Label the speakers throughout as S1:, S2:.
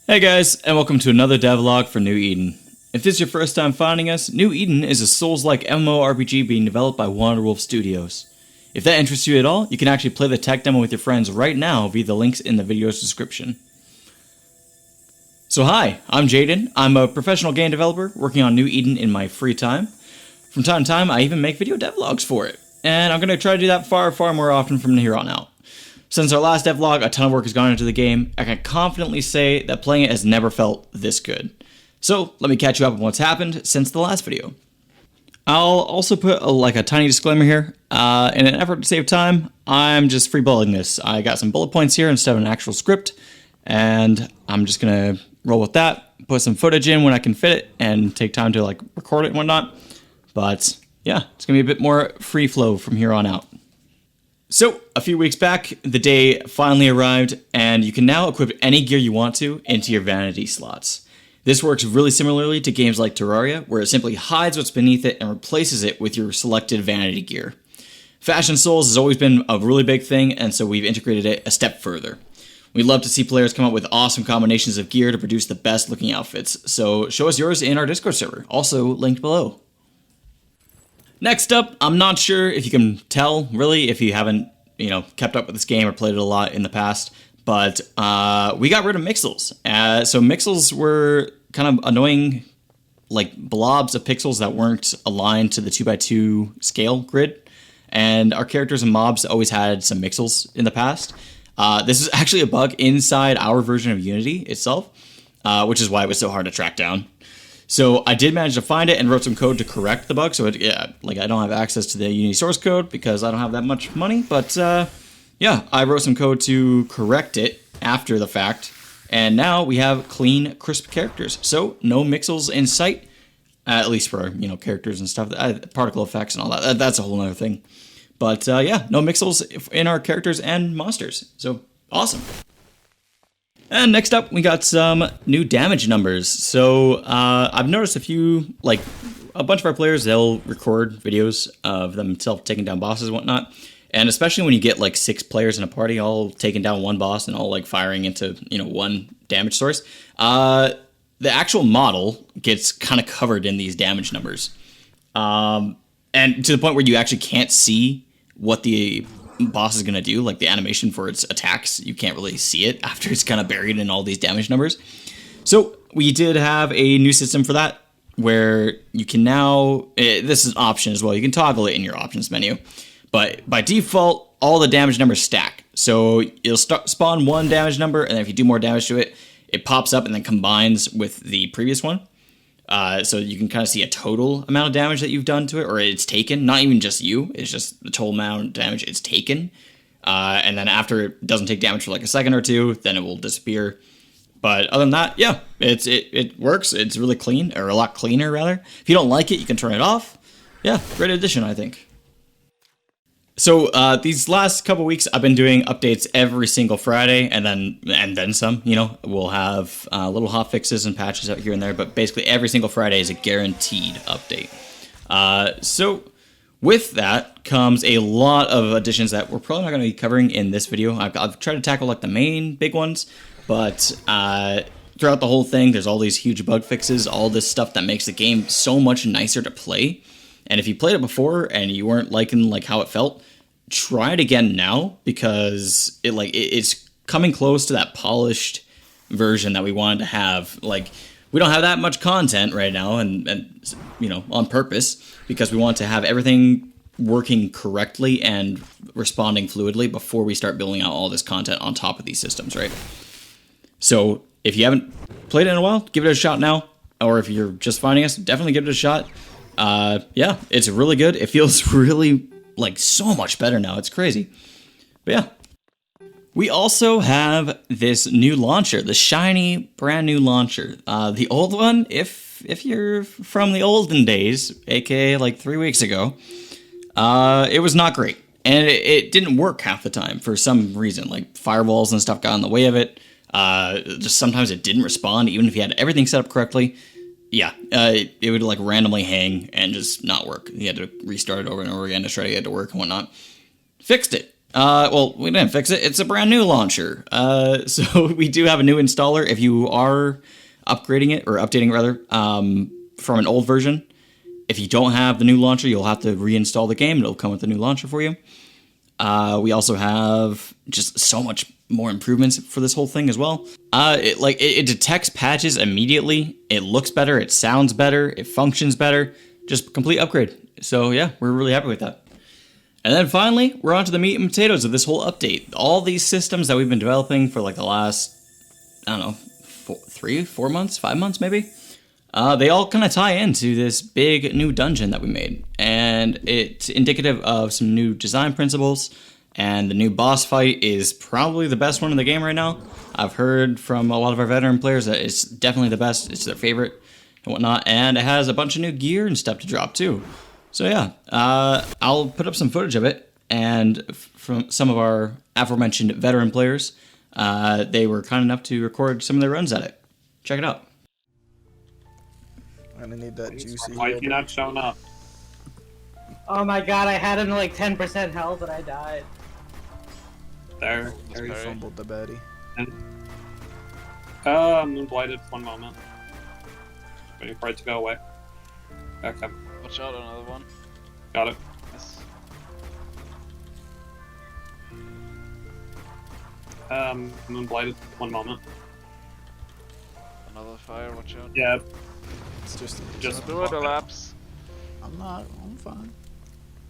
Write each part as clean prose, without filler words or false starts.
S1: Hey guys, and welcome to another devlog for New Eden. If this is your first time finding us, New Eden is a Souls-like MMORPG being developed by Wanderwolf Studios. If that interests you at all, you can actually play the tech demo with your friends right now via the links in the video's description. So hi, I'm Jaden. I'm a professional game developer working on New Eden in my free time. From time to time, I even make video devlogs for it, and I'm going to try to do that far more often from here on out. Since our last devlog, a ton of work has gone into the game. I can confidently say that playing it has never felt this good. So let me catch you up on what's happened since the last video. I'll also put a tiny disclaimer here. In an effort to save time, I'm just freeballing this. I got some bullet points here instead of an actual script, and I'm just gonna roll with that, put some footage in when I can fit it, and take time to record it and whatnot. But yeah, it's gonna be a bit more free flow from here on out. So, a few weeks back, the day finally arrived, and you can now equip any gear you want to into your Vanity slots. This works really similarly to games like Terraria, where it simply hides what's beneath it and replaces it with your selected Vanity gear. Fashion Souls has always been a really big thing, and so we've integrated it a step further. We'd love to see players come up with awesome combinations of gear to produce the best looking outfits, so show us yours in our Discord server, also linked below. Next up, I'm not sure if you can tell, really, if you haven't, kept up with this game or played it a lot in the past, but we got rid of mixels. So mixels were kind of annoying, blobs of pixels that weren't aligned to the 2x2 scale grid, and our characters and mobs always had some mixels in the past. This is actually a bug inside our version of Unity itself, which is why it was so hard to track down. So I did manage to find it and wrote some code to correct the bug. So I don't have access to the Unity source code because I don't have that much money. But I wrote some code to correct it after the fact. And now we have clean, crisp characters. So no mixels in sight, at least for characters and stuff. Particle effects and all that. That's a whole other thing. But no mixels in our characters and monsters. So awesome. And next up, we got some new damage numbers. So I've noticed a bunch of our players, they'll record videos of themselves taking down bosses and whatnot. And especially when you get 6 players in a party, all taking down one boss and all firing into one damage source. The actual model gets kind of covered in these damage numbers, and to the point where you actually can't see what the boss is going to do, the animation for its attacks. You can't really see it after it's kind of buried in all these damage numbers. So we did have a new system for that, where you can now, this is an option as well, you can toggle it in your options menu, but by default, all the damage numbers stack. So you'll spawn one damage number, and then if you do more damage to it, it pops up and then combines with the previous one. So you can kind of see a total amount of damage that you've done to it, or it's taken. Not even just you, it's just the total amount of damage it's taken. And then after it doesn't take damage for a second or two, then it will disappear. But other than that, yeah, it works. It's really clean, or a lot cleaner rather. If you don't like it, you can turn it off. Yeah, great addition, I think. So these last couple weeks, I've been doing updates every single Friday, and then some. We'll have little hot fixes and patches out here and there, but basically every single Friday is a guaranteed update. So with that comes a lot of additions that we're probably not going to be covering in this video. I've tried to tackle the main big ones, but throughout the whole thing, there's all these huge bug fixes, all this stuff that makes the game so much nicer to play. And if you played it before and you weren't liking how it felt, try it again now, because it's coming close to that polished version that we wanted to have. We don't have that much content right now, and on purpose, because we want to have everything working correctly and responding fluidly before we start building out all this content on top of these systems, right? So if you haven't played it in a while, give it a shot now. Or if you're just finding us, definitely give it a shot. Yeah, it's really good. It feels really so much better now. It's crazy. But yeah. We also have this new launcher, the shiny brand new launcher. The old one, if you're from the olden days, aka 3 weeks ago, it was not great. And it didn't work half the time for some reason. Firewalls and stuff got in the way of it. Just sometimes it didn't respond, even if you had everything set up correctly. Yeah, it would randomly hang and just not work. You had to restart it over and over again to try to get it to work and whatnot. Fixed it. Well, we didn't fix it. It's a brand new launcher. So we do have a new installer. If you are upgrading it, or updating it rather, from an old version, if you don't have the new launcher, you'll have to reinstall the game. It'll come with the new launcher for you. We also have just so much more improvements for this whole thing as well. It detects patches immediately. It looks better. It sounds better. It functions better. Just complete upgrade. So yeah, we're really happy with that. And then finally, we're on to the meat and potatoes of this whole update. All these systems that we've been developing for like the last, I don't know, 4 months, 5 months maybe. They all kind of tie into this big new dungeon that we made. And it's indicative of some new design principles. And the new boss fight is probably the best one in the game right now. I've heard from a lot of our veteran players that it's definitely the best. It's their favorite and whatnot. And it has a bunch of new gear and stuff to drop too. So yeah, I'll put up some footage of it. And from some of our aforementioned veteran players, they were kind enough to record some of their runs at it. Check it out.
S2: I'm gonna need that juicy.
S3: Why is he not showing up?
S4: Oh my god, I had him to like 10% health and I died.
S3: There
S2: He fumbled the Betty.
S3: Moonblighted, 1 moment. Waiting for it to go away. Okay.
S5: Watch out, another one.
S3: Got it.
S5: Yes.
S3: Moonblighted, 1 moment.
S5: Another fire, watch out.
S3: Yeah,
S2: It's just
S5: Do it, elapse.
S2: I'm fine.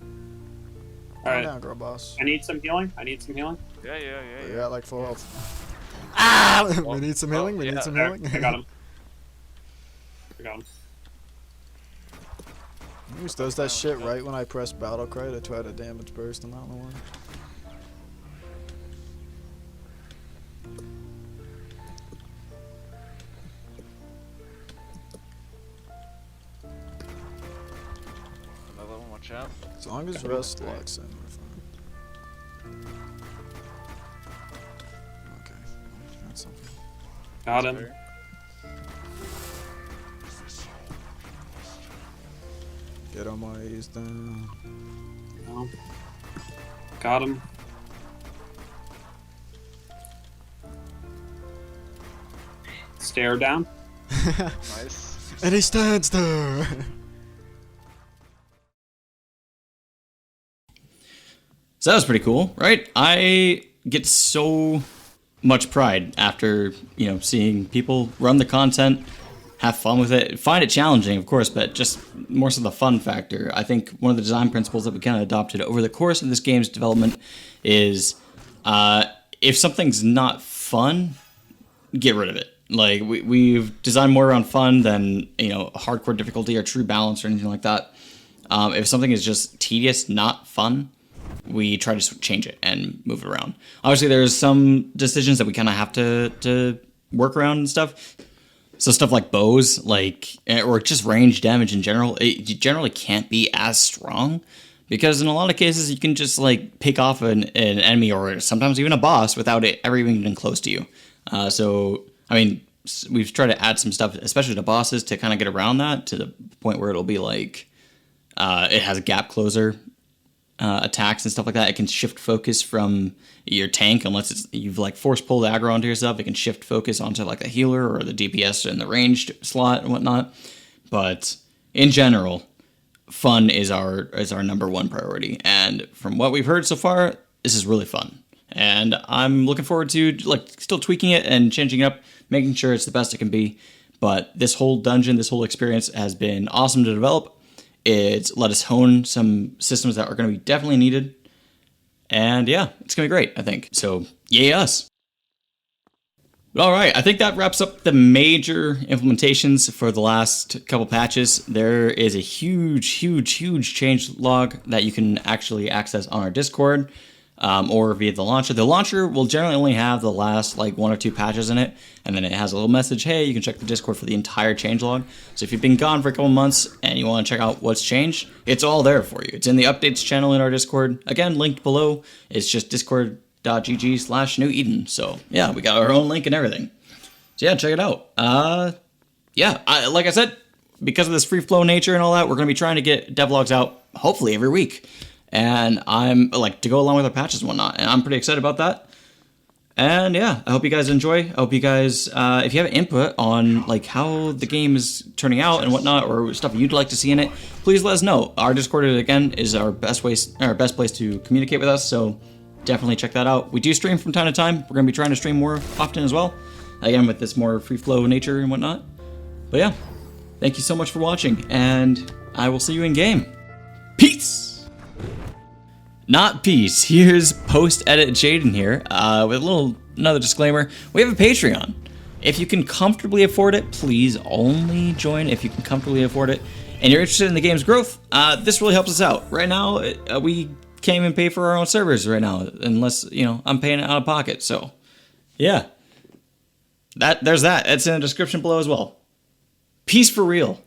S2: Calm
S3: alright.
S2: down, girl boss.
S3: I need some healing.
S5: Yeah.
S2: You're at like full health. Ah! We need some healing. We
S5: yeah,
S2: need some
S3: There,
S2: healing.
S3: I got him.
S2: He always does that shit right when I press battle cry to try to damage burst him. I don't know why.
S5: Another one, watch out.
S2: As long as Rust locks in, we're fine. Okay, that's something.
S3: Got him.
S2: Get on my ears down.
S3: No. Got him. Stare down.
S5: Nice.
S2: And he stands there.
S1: So that was pretty cool, right? I get so much pride after, seeing people run the content, have fun with it, find it challenging, of course, but just more so the fun factor. I think one of the design principles that we kind of adopted over the course of this game's development is if something's not fun, get rid of it. Like, we've designed more around fun than, hardcore difficulty or true balance or anything like that. If something is just tedious, not fun, we try to change it and move it around. Obviously, there's some decisions that we kind of have to work around and stuff. So stuff like bows, or just range damage in general, it generally can't be as strong because in a lot of cases you can just pick off an enemy or sometimes even a boss without it ever even getting close to you. We've tried to add some stuff, especially to bosses, to kind of get around that to the point where it'll be it has a gap closer attacks and stuff like that. It can shift focus from your tank unless you've force pulled aggro onto yourself. It can shift focus onto the healer or the DPS in the ranged slot and whatnot. But in general, fun is our number one priority. And from what we've heard so far, this is really fun. And I'm looking forward to still tweaking it and changing it up, making sure it's the best it can be. But this whole dungeon, this whole experience has been awesome to develop. It's let us hone some systems that are going to be definitely needed. And yeah, it's going to be great, I think. So, yay us. All right, I think that wraps up the major implementations for the last couple patches. There is a huge change log that you can actually access on our Discord or via the launcher. The launcher will generally only have the last 1 or 2 patches in it, and then it has a little message, hey, you can check the Discord for the entire changelog. So if you've been gone for a couple months and you want to check out what's changed, it's all there for you. It's in the updates channel in our Discord. Again, linked below. It's just discord.gg/neweden. So yeah, we got our own link and everything. So yeah, check it out. Like I said, because of this free flow nature and all that, we're going to be trying to get devlogs out hopefully every week. and I'm like to go along with our patches and whatnot, and I'm pretty excited about that. And yeah, I hope you guys enjoy. I hope you guys, if you have input on like how the game is turning out and whatnot, or stuff you'd like to see in it, please let us know. Our Discord again is our best place to communicate with us. So definitely check that out. We do stream from time to time. We're gonna be trying to stream more often as well. Again, with this more free flow nature and whatnot. But yeah, thank you so much for watching, and I will see you in game. Peace! Not peace. Here's post-edit Jaden here, with another disclaimer. We have a Patreon. If you can comfortably afford it, please only join if you can comfortably afford it, and you're interested in the game's growth, this really helps us out. Right now, we can't even pay for our own servers right now, unless, you know, I'm paying it out of pocket, so, yeah. There's that. It's in the description below as well. Peace for real.